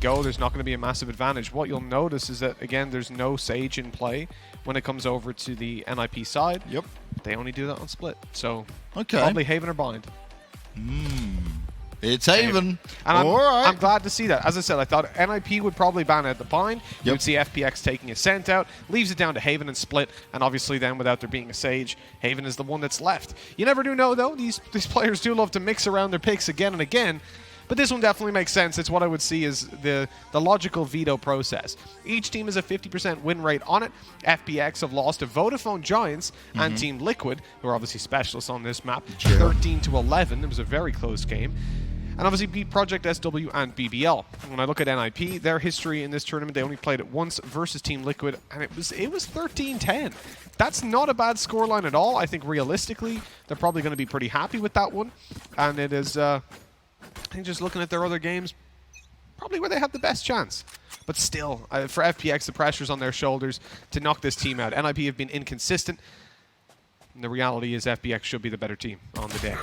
go, there's not going to be a massive advantage. What you'll notice is that, again, there's no Sage in play when it comes over to the NiP side. Yep. They only do that on split. So okay. Probably Haven or Bind. It's Haven. And Alright. I'm glad to see that. As I said, I thought NiP would probably ban at the Bind. Yep. You would see FPX taking a scent out, leaves it down to Haven and Split, and obviously then without there being a Sage, Haven is the one that's left. You never do know, though. These players do love to mix around their picks again and again. But this one definitely makes sense. It's what I would see as the logical veto process. Each team has a 50% win rate on it. FPX have lost to Vodafone Giants and Team Liquid, who are obviously specialists on this map, 13-11. It was a very close game. And obviously beat Project SW and BBL. When I look at NiP, their history in this tournament, they only played it once versus Team Liquid, and it was 13-10. That's not a bad scoreline at all. I think realistically, they're probably going to be pretty happy with that one. And it is, I think just looking at their other games, probably where they have the best chance. But still, for FPX, the pressure's on their shoulders to knock this team out. NiP have been inconsistent. And the reality is FPX should be the better team on the day.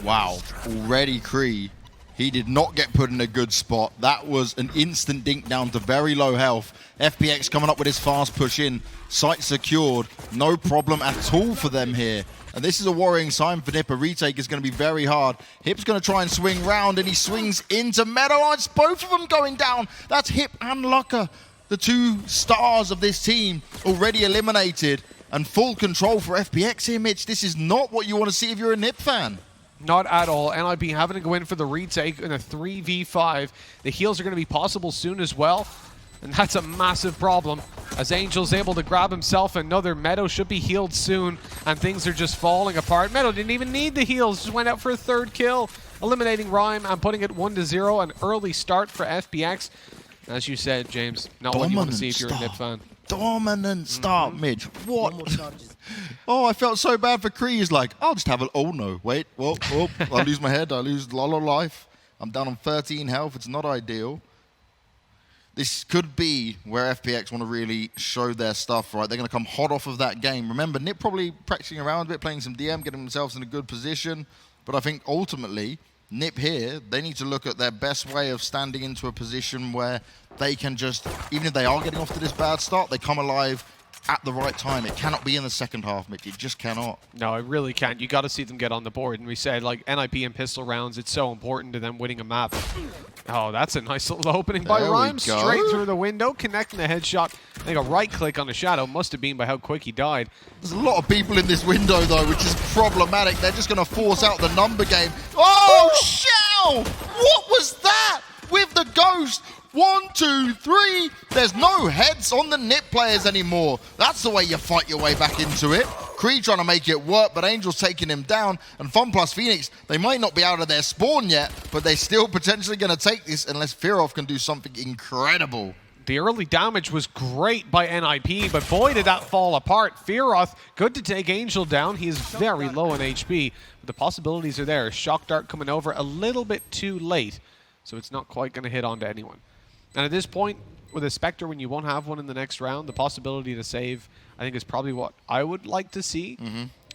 Wow, already CREA, he did not get put in a good spot. That was an instant dink down to very low health. FPX coming up with his fast push in. Site secured, no problem at all for them here. And this is a worrying sign for NiP. A retake is going to be very hard. Hip's going to try and swing round, and he swings into Meddo. Oh, it's both of them going down. That's Hip and luckeRRR, the two stars of this team, already eliminated. And full control for FPX here, Mitch. This is not what you want to see if you're a NiP fan. Not at all. NiP having to go in for the retake in a 3v5. The heals are going to be possible soon as well. And that's a massive problem. As Angel's able to grab himself another. Meddo should be healed soon. And things are just falling apart. Meddo didn't even need the heals. Just went out for a third kill. Eliminating Rhyme and putting it 1-0. An early start for FPX. As you said, James, not what you want to see if you're a NiP fan. Dominant start, Mitch. What? Oh, I felt so bad for CREA. He's like, I'll just have it. Oh, no. Wait. Whoa. I lose my head. I lose a lot of life. I'm down on 13 health. It's not ideal. This could be where FPX want to really show their stuff, right? They're going to come hot off of that game. Remember, NiP probably practicing around a bit, playing some DM, getting themselves in a good position. But I think ultimately, NiP here, they need to look at their best way of standing into a position where they can just, even if they are getting off to this bad start, they come alive at the right time. It cannot be in the second half, Mitch. It just cannot. No, it really can't. You got to see them get on the board. And we said, like, NiP and pistol rounds, it's so important to them winning a map. Oh, that's a nice little opening by Rhyme. Straight through the window, connecting the headshot. I think a right click on the Shadow must have been by how quick he died. There's a lot of people in this window, though, which is problematic. They're just going to force out the number game. Oh, Shao! What was that? With the ghost. 1, 2, 3. There's no heads on the NiP players anymore. That's the way you fight your way back into it. CREA trying to make it work, but Angel's taking him down. And Funplus Phoenix, they might not be out of their spawn yet, but they're still potentially going to take this unless Fearoth can do something incredible. The early damage was great by NiP, but boy, did that fall apart. Fearoth, good to take Angel down. He is very low on HP, but the possibilities are there. Shock Dart coming over a little bit too late, so it's not quite going to hit onto anyone. And at this point, with a Spectre, when you won't have one in the next round, the possibility to save, I think, is probably what I would like to see.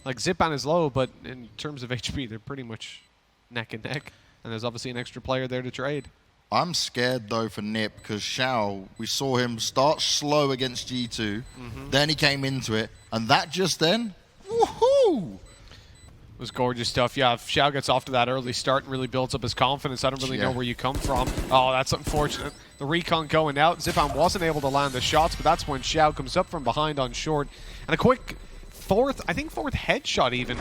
Like, Zyppan is low, but in terms of HP, they're pretty much neck and neck. And there's obviously an extra player there to trade. I'm scared, though, for NiP, because Shao, we saw him start slow against G2. Then he came into it, and that just then, woohoo! It was gorgeous stuff. Yeah, if Shao gets off to that early start and really builds up his confidence, I don't really know where you come from. Oh, that's unfortunate. The recon going out. Zyppan wasn't able to land the shots, but that's when Shao comes up from behind on short. And a quick fourth headshot even,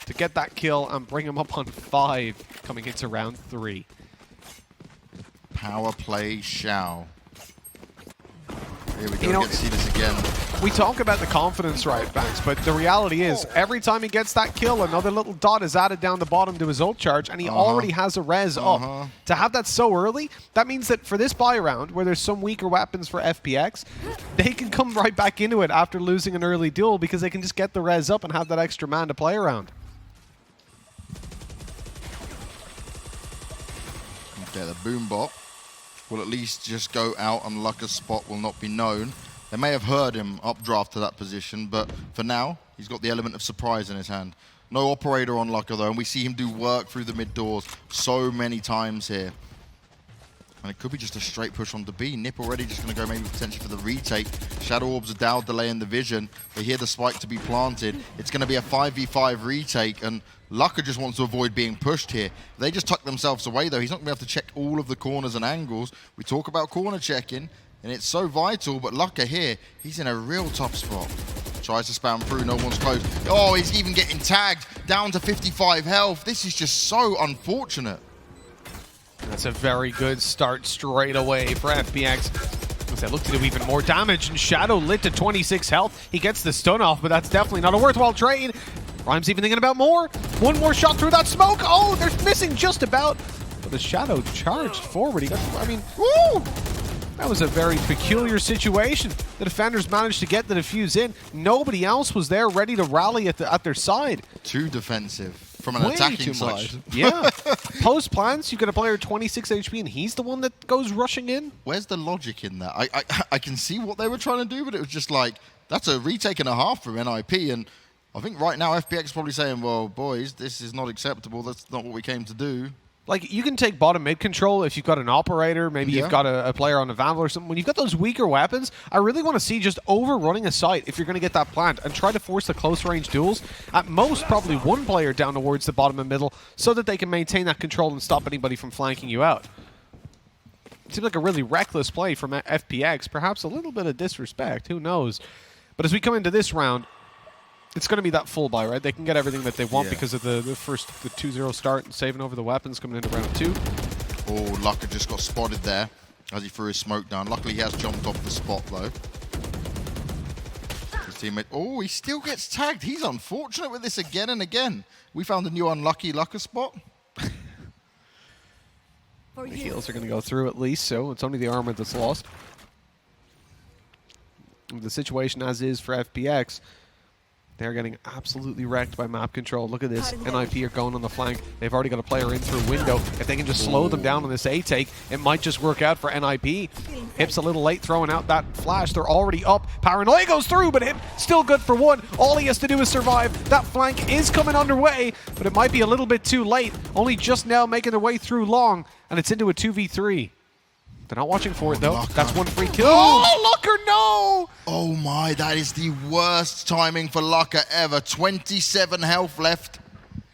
to get that kill and bring him up on 5 coming into round 3. Power play Shao. Here we go, get to see this again. We talk about the confidence, right, Banks, but the reality is, every time he gets that kill, another little dot is added down the bottom to his ult charge, and he already has a res up. To have that so early, that means that for this buy round, where there's some weaker weapons for FPX, they can come right back into it after losing an early duel, because they can just get the res up and have that extra man to play around. Okay, the boom bot will at least just go out, and luckeRRR's spot will not be known. They may have heard him updraft to that position, but for now, he's got the element of surprise in his hand. No operator on luckeRRR though, and we see him do work through the mid doors so many times here. And it could be just a straight push on the B. NiP already just going to go maybe potentially for the retake. Shadow Orbs are down, delaying the vision. They hear the spike to be planted. It's going to be a 5v5 retake, and luckeRRR just wants to avoid being pushed here. They just tuck themselves away, though. He's not going to be able to check all of the corners and angles. We talk about corner checking, and it's so vital, but luckeRRR here, he's in a real tough spot. Tries to spam through, no one's close. Oh, he's even getting tagged, down to 55 health. This is just so unfortunate. That's a very good start straight away for FPX. They look to do even more damage, and Shadow lit to 26 health. He gets the stun off, but that's definitely not a worthwhile trade. Rhyme's even thinking about more. One more shot through that smoke. Oh, they're missing just about. But the Shadow charged forward. He got, I mean, woo! That was a very peculiar situation. The defenders managed to get the defuse in. Nobody else was there ready to rally at their side. Too defensive from an Way attacking too side. much. Yeah. Post plans, you got a player 26 HP, and he's the one that goes rushing in. Where's the logic in that? I can see what they were trying to do, but it was just like, that's a retake and a half from NiP, and I think right now FPX is probably saying, well, boys, this is not acceptable. That's not what we came to do. Like, you can take bottom mid control if you've got an operator, maybe you've got a player on a Vandal or something. When you've got those weaker weapons, I really want to see just overrunning a site if you're going to get that plant and try to force the close range duels. At most, probably one player down towards the bottom and middle so that they can maintain that control and stop anybody from flanking you out. It seems like a really reckless play from FPX, perhaps a little bit of disrespect, who knows. But as we come into this round, it's going to be that full buy, right? They can get everything that they want because of the 2-0 start and saving over the weapons coming into round 2. Oh, luckeRRR just got spotted there as he threw his smoke down. Luckily, he has jumped off the spot, though. His teammate... Oh, he still gets tagged. He's unfortunate with this again and again. We found a new unlucky luckeRRR spot. The heals are going to go through at least, so it's only the armor that's lost. The situation as is for FPX... They're getting absolutely wrecked by map control. Look at this. NiP are going on the flank. They've already got a player in through window. If they can just slow them down on this A-take, it might just work out for NiP. Hip's a little late throwing out that flash. They're already up. Paranoia goes through, but Hip still good for one. All he has to do is survive. That flank is coming underway, but it might be a little bit too late. Only just now making their way through long, and it's into a 2v3. They're not watching for it, though. luckeRRR. That's one free kill. Oh, luckeRRR, no! Oh my, that is the worst timing for luckeRRR ever. 27 health left.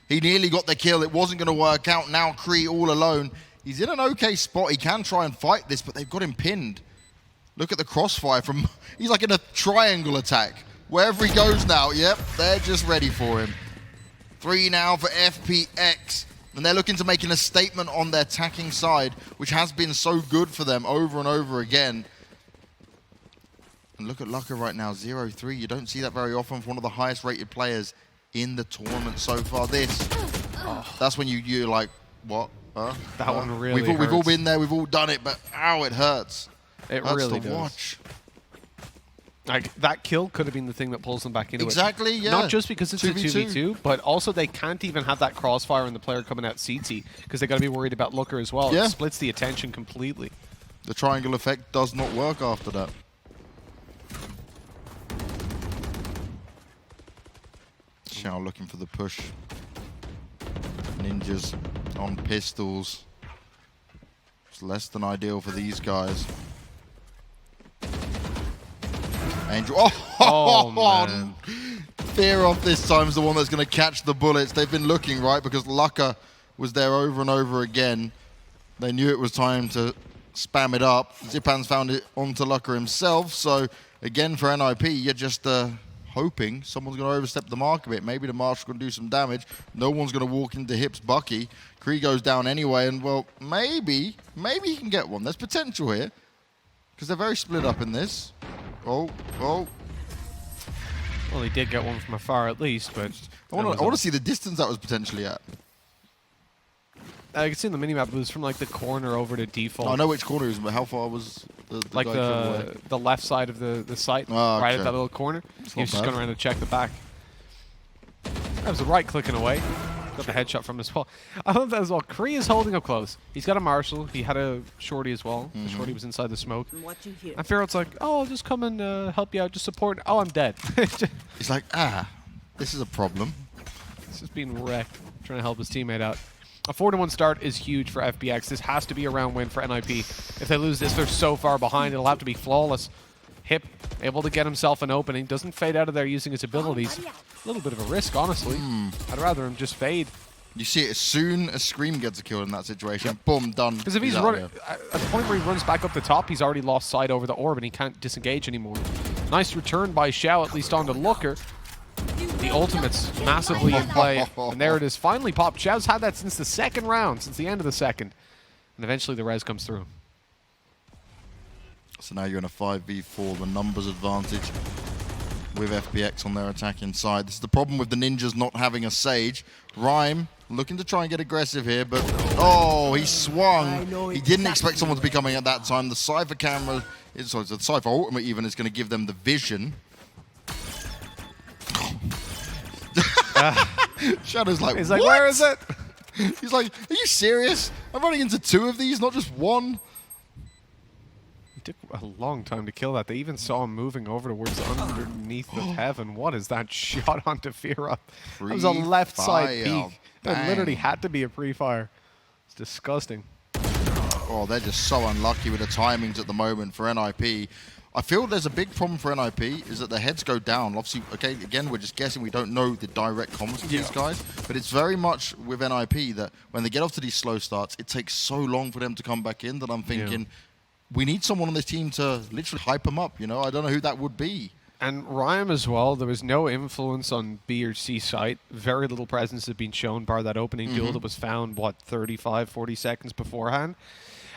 He nearly got the kill. It wasn't going to work out. Now CREA all alone. He's in an okay spot. He can try and fight this, but they've got him pinned. Look at the crossfire from... He's like in a triangle attack. Wherever he goes now, yep, they're just ready for him. 3 now for FPX. And they're looking to making a statement on their attacking side, which has been so good for them over and over again. And look at luckeRRR right now, 0-3. You don't see that very often from one of the highest rated players in the tournament so far. That's when you're like, what? That one really We've all been there, we've all done it, but ow, it hurts. It hurts really to does. watch. Like, that kill could have been the thing that pulls them back into it. Exactly, yeah. Not just because it's 2v2. a 2v2, but also they can't even have that crossfire and the player coming out CT because they got to be worried about luckeRRR as well. Yeah. It splits the attention completely. The triangle effect does not work after that. Shao looking for the push. Ninjas on pistols. It's less than ideal for these guys. Angel. Oh, man. Fearoth this time is the one that's going to catch the bullets. They've been looking, right, because luckeRRR was there over and over again. They knew it was time to spam it up. Zyppan's found it onto luckeRRR himself. So, again, for NiP, you're just hoping someone's going to overstep the mark a bit. Maybe the Marshal's going to do some damage. No one's going to walk into Hip's Bucky. CREA goes down anyway, and, well, maybe he can get one. There's potential here, because they're very split up in this. Oh. Well, he did get one from afar at least, but... I want to see the distance that was potentially at. I can see in the minimap it was from like the corner over to default. I know which corner it was, but how far was the like guy the left side of the site, Oh, right okay. at that little corner. He was just bad. going around to check the back. That was the right clicking away. Got the headshot from as well. I love that as well. CREA is holding up close. He's got a Marshal. He had a Shorty as well. The Shorty was inside the smoke. And Fearoth's like, oh, I'll just come and help you out, just support. Oh, I'm dead. He's like, this is a problem. Just being wrecked, trying to help his teammate out. A 4-1 start is huge for FPX. This has to be a round win for NiP. If they lose this, they're so far behind, it'll have to be flawless. Hip, able to get himself an opening, doesn't fade out of there using his abilities. A little bit of a risk, honestly. I'd rather him just fade. You see it as soon as Scream gets a kill in that situation. Boom, done. Because if he's running, at the point where he runs back up the top, he's already lost sight over the orb and he can't disengage anymore. Nice return by Shao, at least onto luckeRRR. The ultimate's massively in play, and there it is, finally popped. Shao's had that since the second round, since the end of the second. And eventually the res comes through. So now you're in a 5v4, the numbers advantage with FPX on their attacking side. This is the problem with the ninjas not having a Sage. Rhyme looking to try and get aggressive here, but oh, he swung. He didn't expect someone to be coming at that time. The Cypher camera, sorry, the Cypher ultimate even is going to give them the vision. Shadow's like, he's like, where is it? He's like, are you serious? I'm running into 2 of these, not just 1. It took a long time to kill that. They even saw him moving over towards underneath of heaven. What is that shot onto Fearoth? That was a left side peek. That literally had to be a pre-fire. It's disgusting. Oh, they're just so unlucky with the timings at the moment for NiP. I feel there's a big problem for NiP is that their heads go down. Obviously, okay, again, we're just guessing. We don't know the direct comments of these guys. But it's very much with NiP that when they get off to these slow starts, it takes so long for them to come back in that I'm thinking we need someone on this team to literally hype them up. You know, I don't know who that would be. And Rhyme as well, there was no influence on B or C site. Very little presence had been shown bar that opening duel that was found, what, 35, 40 seconds beforehand.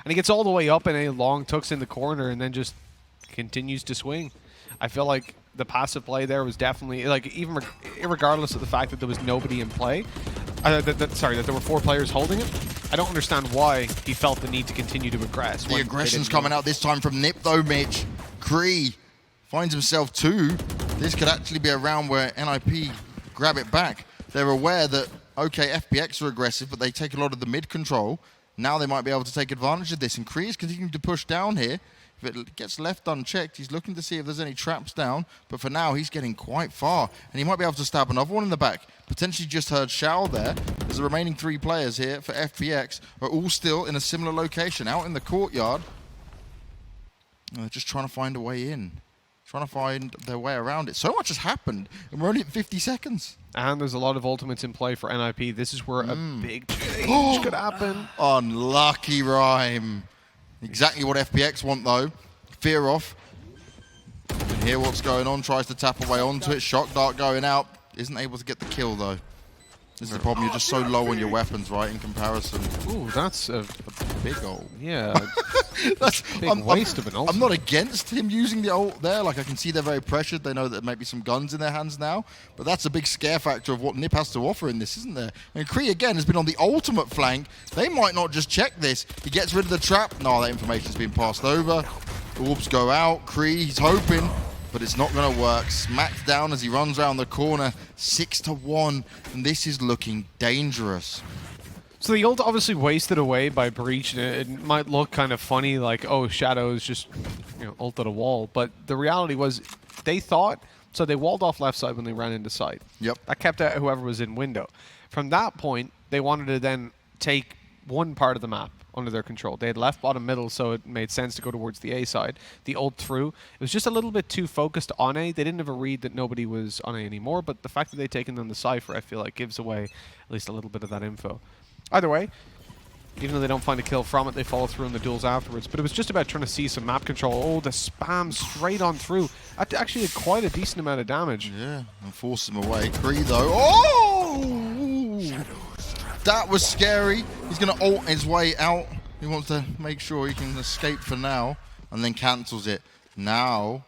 And he gets all the way up in a long tucks in the corner and then just continues to swing. I feel like the passive play there was definitely, like, even irregardless of the fact that there was nobody in play, that there were 4 players holding it, I don't understand why he felt the need to continue to aggress. The aggression's coming out this time from NiP though, Mitch. CREA finds himself 2. This could actually be a round where NiP grab it back. They're aware that, okay, FPX are aggressive, but they take a lot of the mid control. Now they might be able to take advantage of this, and CREA's continuing to push down here. If it gets left unchecked, he's looking to see if there's any traps down, but for now he's getting quite far, and he might be able to stab another one in the back. Potentially just heard Shao there, as the remaining 3 players here for FPX are all still in a similar location, out in the courtyard. And they're just trying to find a way in, trying to find their way around it. So much has happened, and we're only at 50 seconds. And there's a lot of ultimates in play for NiP. This is where a big change could happen. Unlucky Rhyme. Exactly what FPX want though. Fearoth. You can hear what's going on, tries to tap away onto it. Shock dart going out. Isn't able to get the kill though. This is the problem, you're just so low on your weapons, right, in comparison. Ooh, that's a big ult. Yeah. That's a big waste of an ult. I'm not against him using the ult there. Like, I can see they're very pressured. They know that there might be some guns in their hands now. But that's a big scare factor of what NiP has to offer in this, isn't there? And CREA, again, has been on the ultimate flank. They might not just check this. He gets rid of the trap. No, that information's been passed over. Orbs go out. CREA, he's hoping, but it's not going to work. Smacked down as he runs around the corner. 6-1, and this is looking dangerous. So the ult obviously wasted away by Breach, and it might look kind of funny, like, oh, Shadow's just, you know, ulted a wall. But the reality was, they thought, so they walled off left side when they ran into site. Yep. That kept out whoever was in window. From that point, they wanted to then take one part of the map under their control. They had left bottom middle, so it made sense to go towards the A side. The ult through. It was just a little bit too focused on A. They didn't have a read that nobody was on A anymore, but the fact that they'd taken them the Cypher, I feel like, gives away at least a little bit of that info. Either way, even though they don't find a kill from it, they follow through in the duels afterwards. But it was just about trying to see some map control. Oh, the spam straight on through. That actually did quite a decent amount of damage. Yeah, and force him away. CREA, though. Oh! That was scary. He's going to ult his way out. He wants to make sure he can escape for now, and then cancels it. Now,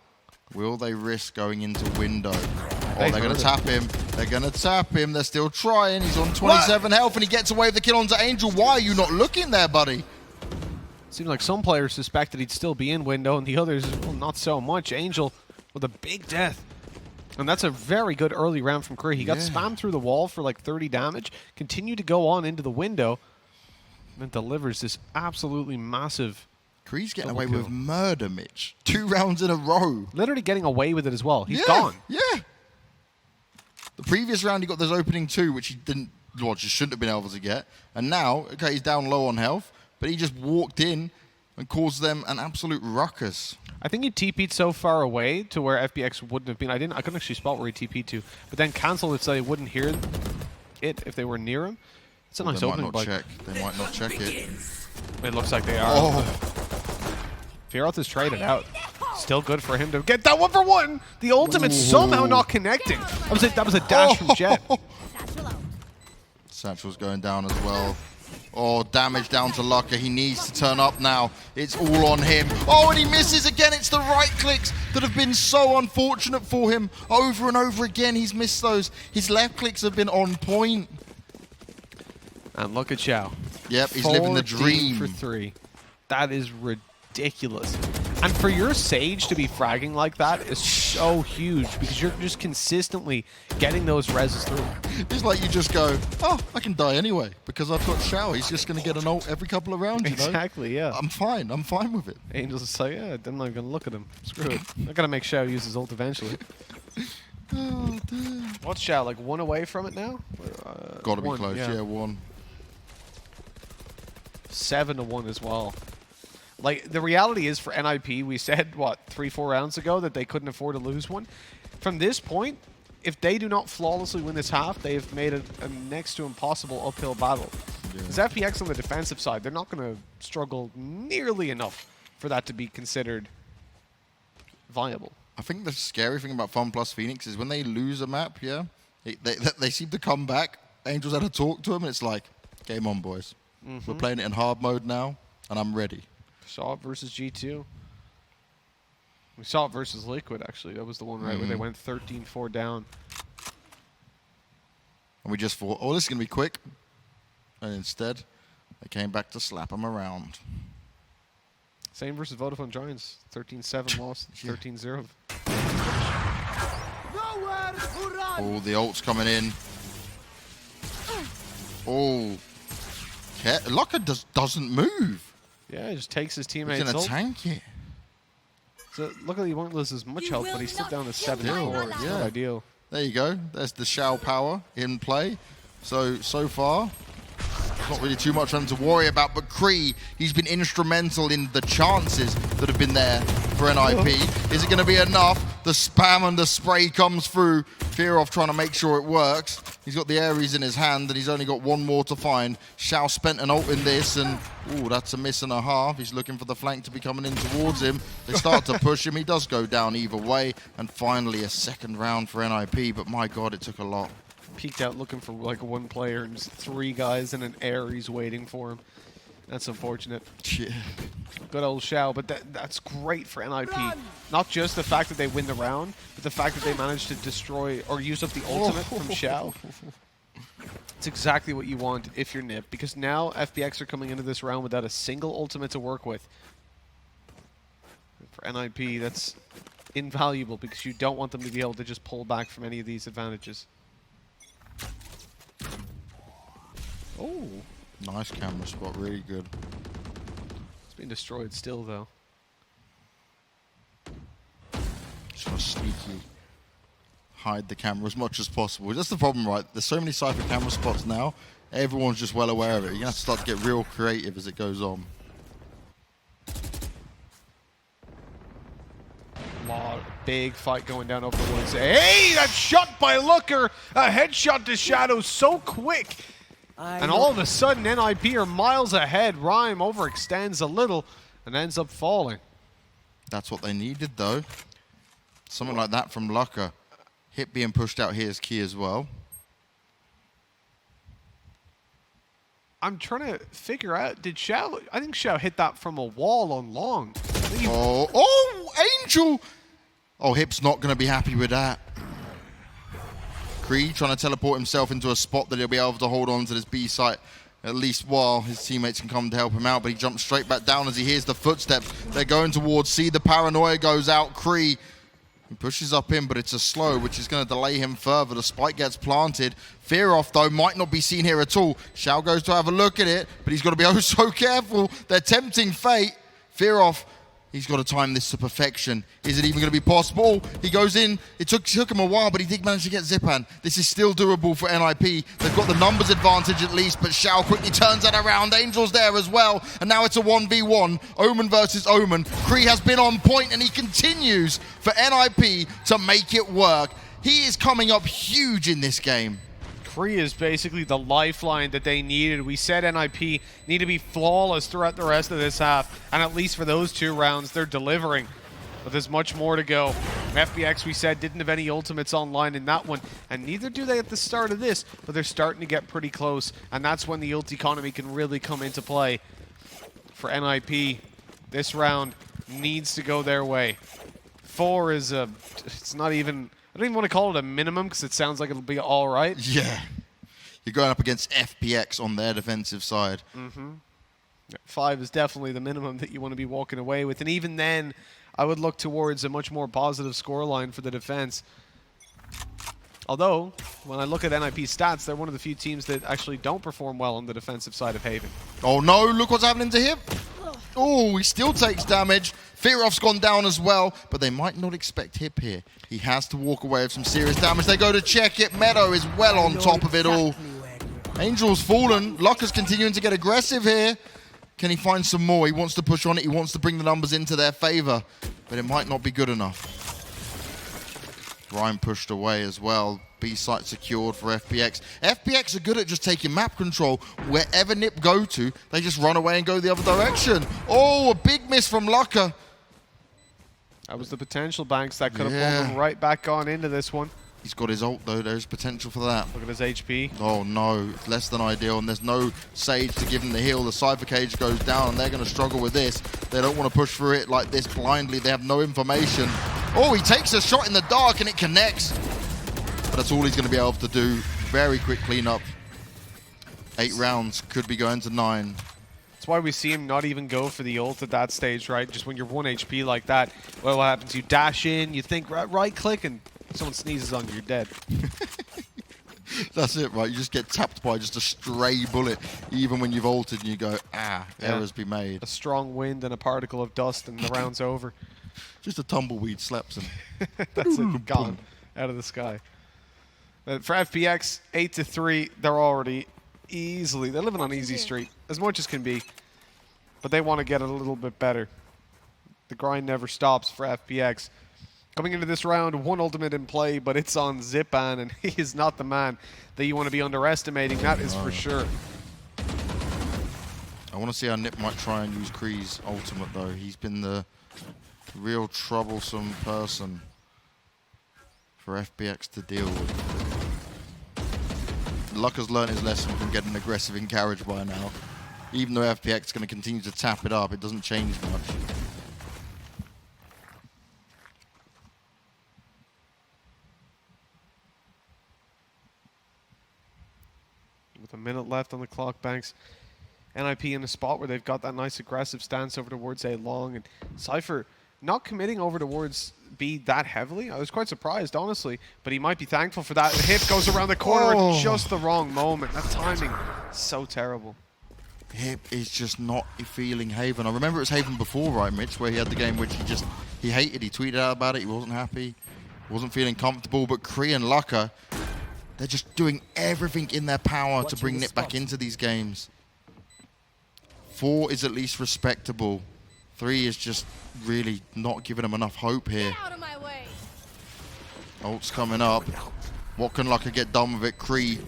will they risk going into window? Oh, they're going to tap him. They're going to tap him. They're still trying. He's on 27 health, and he gets away with the kill onto Angel. Why are you not looking there, buddy? Seemed like some players suspected he'd still be in window, and the others, well, not so much. Angel with a big death. And that's a very good early round from CREA. He got spammed through the wall for like 30 damage, continued to go on into the window, and then delivers this absolutely massive CREA's getting away with murder, Mitch. 2 rounds in a row. Literally getting away with it as well. He's gone. Yeah. The previous round, he got those opening 2, which he didn't, well, just shouldn't have been able to get. And now, okay, he's down low on health, but he just walked in and caused them an absolute ruckus. I think he TP'd so far away to where FBX wouldn't have been. I couldn't actually spot where he TP'd to, but then cancelled it so they wouldn't hear it if they were near him. It's a nice opening. They might not check it. It looks like they are. Oh. Fearoth is traded out. Still good for him to get that 1-for-1. The ultimate somehow not connecting. That was a dash from Jett. Satchel's going down as well. Oh, damage down to luckeRRR. He needs to turn up now. It's all on him. Oh, and he misses again. It's the right clicks that have been so unfortunate for him. Over and over again, he's missed those. His left clicks have been on point. And look at Shao. Yep, he's living the dream. 14 for 3. That is ridiculous. And for your Sage to be fragging like that is so huge because you're just consistently getting those reses through. It's like you just go, oh, I can die anyway because I've got Shao. He's just going to get an ult every couple of rounds, you know? Exactly, yeah. I'm fine with it. Angels is like, yeah, I'm not going to look at him. Screw it. I'm going to make Shao use his ult eventually. Oh, damn. What's Shao, like 1 away from it now? Got to be close, yeah, 1. 7-1 as well. Like, the reality is for NiP, we said, what, 3-4 rounds ago that they couldn't afford to lose one. From this point, if they do not flawlessly win this half, they've made it a next to impossible uphill battle. Because FPX on the defensive side, they're not going to struggle nearly enough for that to be considered viable. I think the scary thing about Funplus Phoenix is when they lose a map, they seem to come back. Angels had to talk to them, and it's like, game on, boys. We're playing it in hard mode now, and I'm ready. Saw it versus G2. We saw it versus Liquid, actually. That was the one, right, where they went 13-4 down. And we just thought, oh, this is going to be quick. And instead, they came back to slap them around. Same versus Vodafone Giants. 13-7 lost, 13-0. Oh, the ult's coming in. Oh. luckeRRR doesn't move. Yeah, he just takes his teammates. He's going to tank it. So luckily he won't lose as much health, but he's still down to 7-4. It's not ideal. There you go. There's the Shao power in play. So far, not really too much for him to worry about, but CREA, he's been instrumental in the chances that have been there for NiP. Is it going to be enough? The spam and the spray comes through. Fearoth trying to make sure it works. He's got the Ares in his hand, and he's only got one more to find. Shao spent an ult in this, and ooh, that's a miss and a half. He's looking for the flank to be coming in towards him. They start to push him. He does go down either way, and finally a second round for NiP, but my God, it took a lot. Peeked out looking for like one player, and just 3 guys and an Ares waiting for him. That's unfortunate. Yeah. Good old Shao, but that's great for NiP. Not just the fact that they win the round, but the fact that they managed to destroy or use up the ultimate from Shao. It's exactly what you want if you're NiP, because now FBX are coming into this round without a single ultimate to work with. For NiP, that's invaluable because you don't want them to be able to just pull back from any of these advantages. Oh. Nice camera spot, really good. It's been destroyed still, though. Just want to sneaky hide the camera as much as possible. That's the problem, right? There's so many Cypher camera spots now. Everyone's just well aware of it. You're going to have to start to get real creative as it goes on. Big fight going down over the woods. Hey, that shot by luckeRRR! A headshot to Shadow so quick! And all of a sudden, NiP are miles ahead. Rhyme overextends a little and ends up falling. That's what they needed, though. Something like that from luckeRRR. Hit being pushed out here is key as well. I'm trying to figure out, did Shao... I think Shao hit that from a wall on long. Oh, Angel! Oh, Hip's not going to be happy with that. CREA trying to teleport himself into a spot that he'll be able to hold on to this B site at least while his teammates can come to help him out, but he jumps straight back down as he hears the footsteps. They're going towards C. The paranoia goes out. CREA, he pushes up in, but it's a slow, which is going to delay him further. The spike gets planted. Fearoth, though, might not be seen here at all. Shao goes to have a look at it, but he's got to be oh so careful. They're tempting fate. Fearoth, He's got to time this to perfection. Is it even going to be possible? He goes in. It took him a while, but he did manage to get Zyppan. This is still doable for NiP. They've got the numbers advantage at least, but Shao quickly turns that around. Angel's there as well, and now it's a 1v1. Omen versus Omen. CREA has been on point, and he continues for NiP to make it work. He is coming up huge in this game. CREA is basically the lifeline that they needed. We said NiP need to be flawless throughout the rest of this half, and at least for those 2 rounds, they're delivering. But there's much more to go. FPX, we said, didn't have any ultimates online in that one, and neither do they at the start of this, but they're starting to get pretty close, and that's when the ult economy can really come into play. For NiP, this round needs to go their way. 4 is it's not even... I don't even want to call it a minimum because it sounds like it'll be all right. Yeah. You're going up against FPX on their defensive side. 5 is definitely the minimum that you want to be walking away with. And even then, I would look towards a much more positive scoreline for the defense. Although, when I look at NiP's stats, they're one of the few teams that actually don't perform well on the defensive side of Haven. Oh no, look what's happening to him. Oh, he still takes damage. Fearoth's gone down as well, but they might not expect Hip here. He has to walk away with some serious damage. They go to check it. Meddo is well on top of it all. Angel's fallen. luckeRRR's continuing to get aggressive here. Can he find some more? He wants to push on it. He wants to bring the numbers into their favor, but it might not be good enough. Ryan pushed away as well. B site secured for FPX. FPX are good at just taking map control. Wherever NiP go to, they just run away and go the other direction. Oh, a big miss from luckeRRR. That was the potential, Banks. That could have pulled him right back on into this one. He's got his ult, though. There's potential for that. Look at his HP. Oh, no. Less than ideal, and there's no Sage to give him the heal. The Cypher cage goes down, and they're going to struggle with this. They don't want to push through it like this blindly. They have no information. Oh, he takes a shot in the dark, and it connects. But that's all he's going to be able to do. Very quick cleanup. 8 rounds. Could be going to 9. That's why we see him not even go for the ult at that stage, right? Just when you're 1 HP like that, well, what happens? You dash in, you think right-click, and someone sneezes on you, you're dead. That's it, right? You just get tapped by just a stray bullet, even when you've ulted and you go, errors be made. A strong wind and a particle of dust and the round's over. Just a tumbleweed slaps him. That's it, gone out of the sky. But for FPX, 8-3, they're already they're living on easy street, as much as can be. But they want to get a little bit better. The grind never stops for FPX. Coming into this round, 1 ultimate in play, but it's on Zyppan, and he is not the man that you want to be underestimating. That is for sure. I want to see how NiP might try and use CREA's ultimate, though. He's been the real troublesome person for FPX to deal with. luckeRRR's learned his lesson from getting aggressive in carriage by now. Even though FPX is going to continue to tap it up, it doesn't change much. With a minute left on the clock, Banks. NiP in a spot where they've got that nice aggressive stance over towards A long, and Cypher not committing over towards B that heavily. I was quite surprised, honestly, but he might be thankful for that. The hit goes around the corner at just the wrong moment. That timing, so terrible. Hip is just not feeling Haven. I remember it was Haven before, right, Mitch, where he had the game which he hated. He tweeted out about it. He wasn't happy. Wasn't feeling comfortable. But CREA and luckeRRR, they're just doing everything in their power to bring NiP back into these games. 4 is at least respectable. 3 is just really not giving them enough hope here. Get out of my way. Ult's coming up. What can luckeRRR get done with it? CREA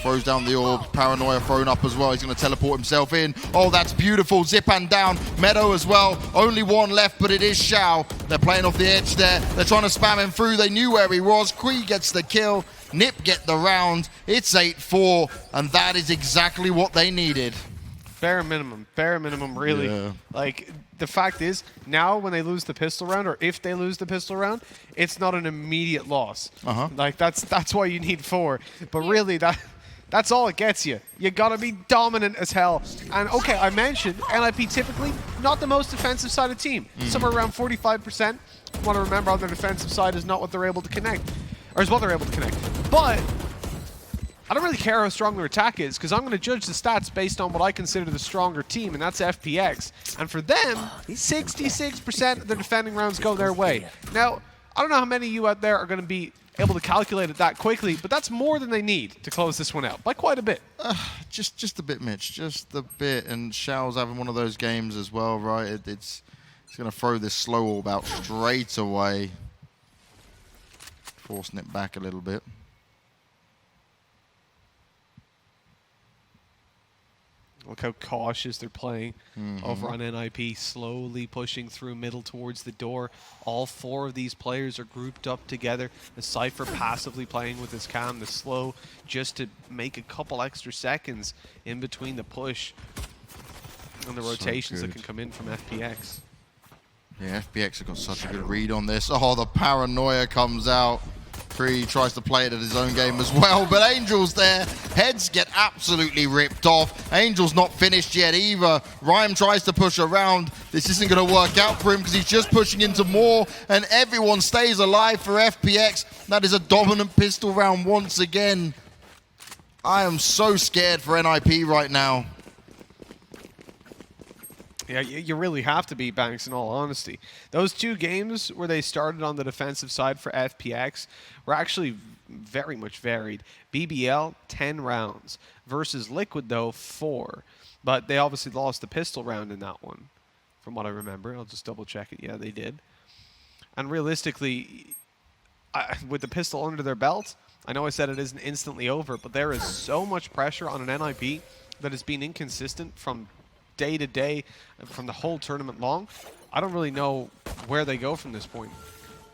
throws down the orb. Paranoia thrown up as well. He's going to teleport himself in. Oh, that's beautiful. Zyppan down. Meddo as well. Only 1 left, but it is Shao. They're playing off the edge there. They're trying to spam him through. They knew where he was. CREA gets the kill. NiP get the round. It's 8-4, and that is exactly what they needed. Bare minimum, really. Yeah. Like, the fact is, now when they lose the pistol round, or if they lose the pistol round, it's not an immediate loss. Like, that's why you need 4. But really, that's all it gets you. You gotta be dominant as hell. And okay, I mentioned NiP typically not the most defensive sided team. Somewhere around 45%. Want to remember on their defensive side is not what they're able to connect. Or is what they're able to connect. But I don't really care how strong their attack is, because I'm going to judge the stats based on what I consider the stronger team, and that's FPX. And for them, 66% of their defending rounds go their way. Now, I don't know how many of you out there are going to be able to calculate it that quickly, but that's more than they need to close this one out, by quite a bit. Just a bit, Mitch, just a bit. And Shao's having one of those games as well, right? It's going to throw this slow orb out straight away. Forcing it back a little bit. Look how cautious they're playing over on NiP, slowly pushing through middle towards the door. All 4 of these players are grouped up together. The Cypher passively playing with his cam, the slow, just to make a couple extra seconds in between the push and the rotations that can come in from FPX. Yeah, FPX have got such a good read on this. Oh, the paranoia comes out. CREA tries to play it at his own game as well, but Angel's there. Heads get absolutely ripped off. Angel's not finished yet either. Rhyme tries to push around. This isn't going to work out for him because he's just pushing into more, and everyone stays alive for FPX. That is a dominant pistol round once again. I am so scared for NiP right now. Yeah, you really have to be, Banks, in all honesty. Those 2 games where they started on the defensive side for FPX were actually very much varied. BBL, 10 rounds. Versus Liquid, though, 4. But they obviously lost the pistol round in that one, from what I remember. I'll just double-check it. Yeah, they did. And realistically, with the pistol under their belt, I know I said it isn't instantly over, but there is so much pressure on an NiP that has been inconsistent from day to day, from the whole tournament long. I don't really know where they go from this point.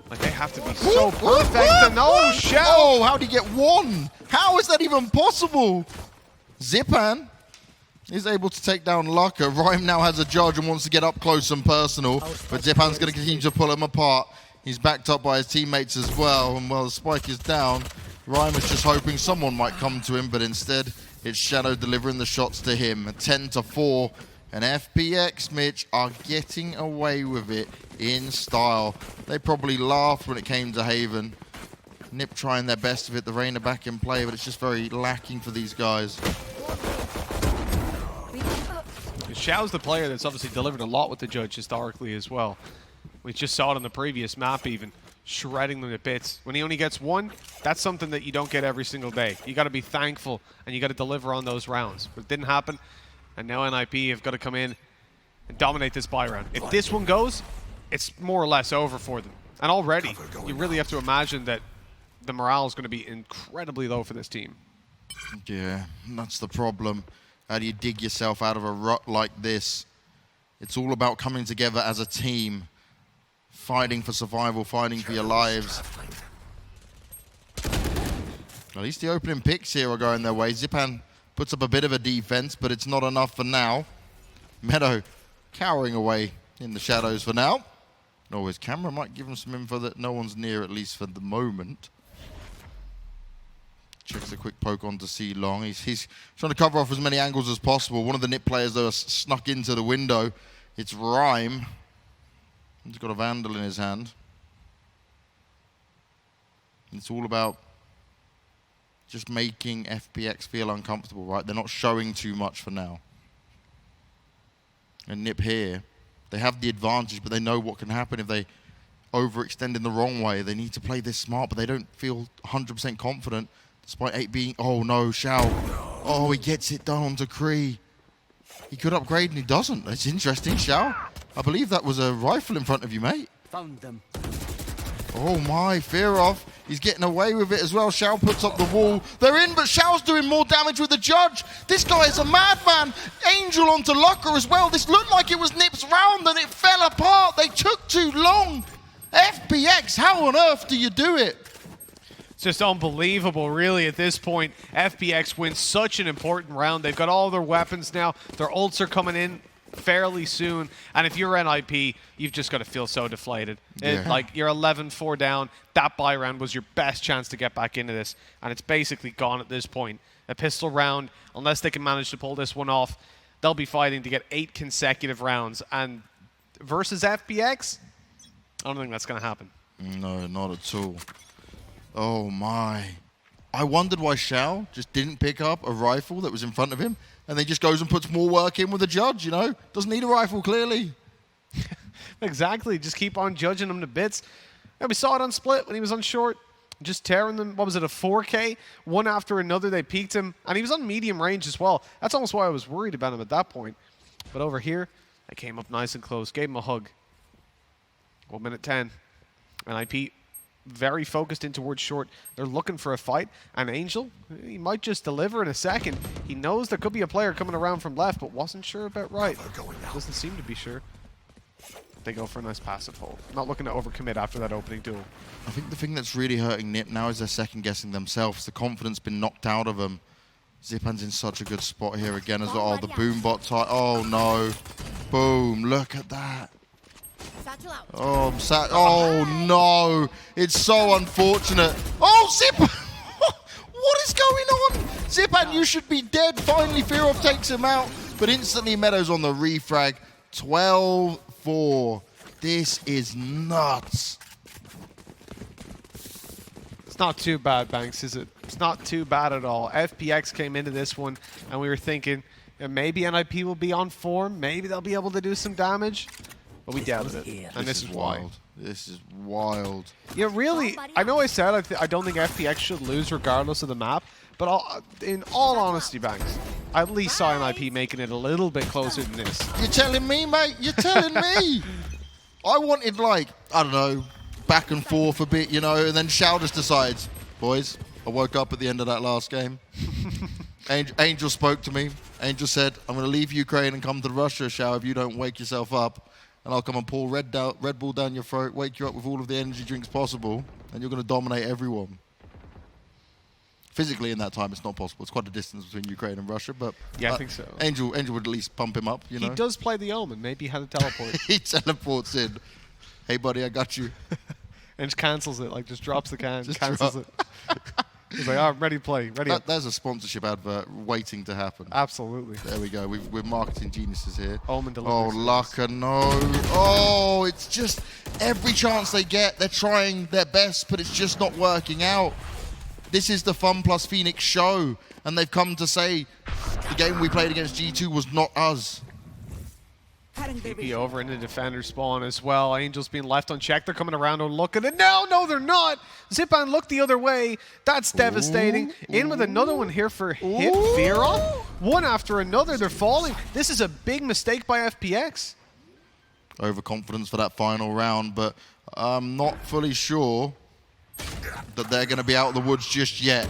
Like, they have to be so perfect. And oh, Shao! Oh, how'd he get 1? How is that even possible? Zyppan is able to take down luckeRRR. Rhyme now has a judge and wants to get up close and personal, but Zyppan's going to continue to pull him apart. He's backed up by his teammates as well, and while the spike is down, Rhyme is just hoping someone might come to him, but instead it's Shadow delivering the shots to him. 10-4. And FPX, Mitch, are getting away with it in style. They probably laughed when it came to Haven. NiP trying their best to hit the Reyna back in play, but it's just very lacking for these guys. Shao's the player that's obviously delivered a lot with the judge historically as well. We just saw it on the previous map even, shredding them to bits. When he only gets 1, that's something that you don't get every single day. You got to be thankful, and you got to deliver on those rounds. But it didn't happen. And now NiP have got to come in and dominate this buy round. If this one goes, it's more or less over for them. And already, you really have to imagine that the morale is going to be incredibly low for this team. Yeah, that's the problem. How do you dig yourself out of a rut like this? It's all about coming together as a team, fighting for survival, fighting for your lives. At least the opening picks here are going their way. Zyppan puts up a bit of a defense, but it's not enough for now. Meddo cowering away in the shadows for now. Oh, his camera might give him some info that no one's near, at least for the moment. Checks a quick poke onto C long. He's trying to cover off as many angles as possible. One of the NiP players, though, has snuck into the window. It's Rhyme. He's got a Vandal in his hand. It's all about just making FPX feel uncomfortable, right? They're not showing too much for now. And NiP here, they have the advantage, but they know what can happen if they overextend in the wrong way. They need to play this smart, but they don't feel 100% confident, despite 8 being... Oh, no, Shao. Oh, he gets it done onto CREA. He could upgrade, and he doesn't. That's interesting, Shao. I believe that was a rifle in front of you, mate. Found them. Oh my, Fearoth. He's getting away with it as well. Shao puts up the wall. They're in, but Shao's doing more damage with the judge. This guy is a madman. Angel onto luckeRRR as well. This looked like it was NiP's round and it fell apart. They took too long. FPX, how on earth do you do it? It's just unbelievable, really, at this point. FPX wins such an important round. They've got all their weapons now. Their ults are coming in fairly soon, and if you're NiP, you've just got to feel so deflated. Yeah. Like, you're 11-4 down. That buy round was your best chance to get back into this, and it's basically gone at this point. A pistol round, unless they can manage to pull this one off, they'll be fighting to get 8 consecutive rounds, and versus FPX, I don't think that's going to happen. No, not at all. Oh my. I wondered why Shao just didn't pick up a rifle that was in front of him, and then just goes and puts more work in with the judge, you know? Doesn't need a rifle, clearly. Exactly, just keep on judging him to bits. And we saw it on Split when he was on short, just tearing them. What was it, a 4K? One after another, they peaked him, and he was on medium range as well. That's almost why I was worried about him at that point. But over here, they came up nice and close, gave him a hug. 1 minute 10, and NiP very focused in towards short. They're looking for a fight, and Angel, he might just deliver in a second. He knows there could be a player coming around from left, but wasn't sure about right. Doesn't seem to be sure. They go for a nice passive hold. Not looking to overcommit after that opening duel. I think the thing that's really hurting NiP now is they're second-guessing themselves. The confidence been knocked out of them. Zyppan's in such a good spot here again as well. Oh, the boom bot tie. Oh, no. Boom. Look at that. Oh, no. It's so unfortunate. Oh, Zyppan! What is going on? Zyppan, you should be dead. Finally, Fearoth takes him out. But instantly, Meddo's on the refrag. 12-4. This is nuts. It's not too bad, Banks, is it? It's not too bad at all. FPX came into this one, and we were thinking maybe NiP will be on form. Maybe they'll be able to do some damage. But we doubted it, and this is why. This is wild. Yeah, really, I know I said I don't think FPX should lose regardless of the map, but in all honesty, Banks, I at least saw NiP making it a little bit closer than this. You're telling me, mate? You're telling me? I wanted, like, I don't know, back and forth a bit, you know, and then Shao just decides, boys, I woke up at the end of that last game. Angel spoke to me. Angel said, I'm going to leave Ukraine and come to Russia, Shao, if you don't wake yourself up. And I'll come and pour Red Bull down your throat, wake you up with all of the energy drinks possible, and you're going to dominate everyone. Physically, in that time, it's not possible. It's quite a distance between Ukraine and Russia, but yeah, I think so. Angel would at least pump him up, you know? He does play the Omen. Maybe he had a teleport. He teleports in. Hey, buddy, I got you. And just cancels it, like just drops the can, cancels it. He's like, oh, ready to play, ready up. There's a sponsorship advert waiting to happen. Absolutely. There we go. We're marketing geniuses here. Omen delivers. Oh, luckeRRR, no. Oh, it's just every chance they get, they're trying their best, but it's just not working out. This is the Funplus Phoenix show, and they've come to say the game we played against G2 was not us. TP over into defender spawn as well. Angel's being left unchecked. They're coming around and looking. And no, they're not. Zyppan looked the other way. That's devastating. In with another one here for Hit Fearoth. One after another. They're falling. This is a big mistake by FPX. Overconfidence for that final round, but I'm not fully sure that they're going to be out of the woods just yet.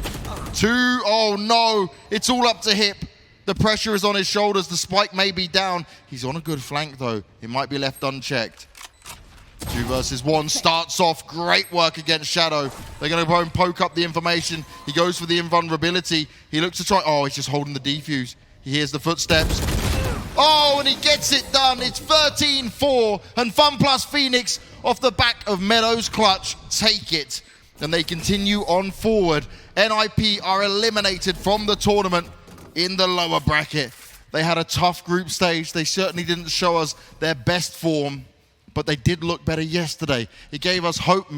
Oh no, it's all up to Hip. The pressure is on his shoulders. The spike may be down. He's on a good flank, though. He might be left unchecked. 2 versus 1 starts off. Great work against Shadow. They're going to go and poke up the information. He goes for the invulnerability. He looks to try. Oh, he's just holding the defuse. He hears the footsteps. Oh, and he gets it done. It's 13-4. And Funplus Phoenix, off the back of Meddo's clutch, take it. And they continue on forward. NiP are eliminated from the tournament in the lower bracket. They had a tough group stage. They certainly didn't show us their best form, but they did look better yesterday. It gave us hope.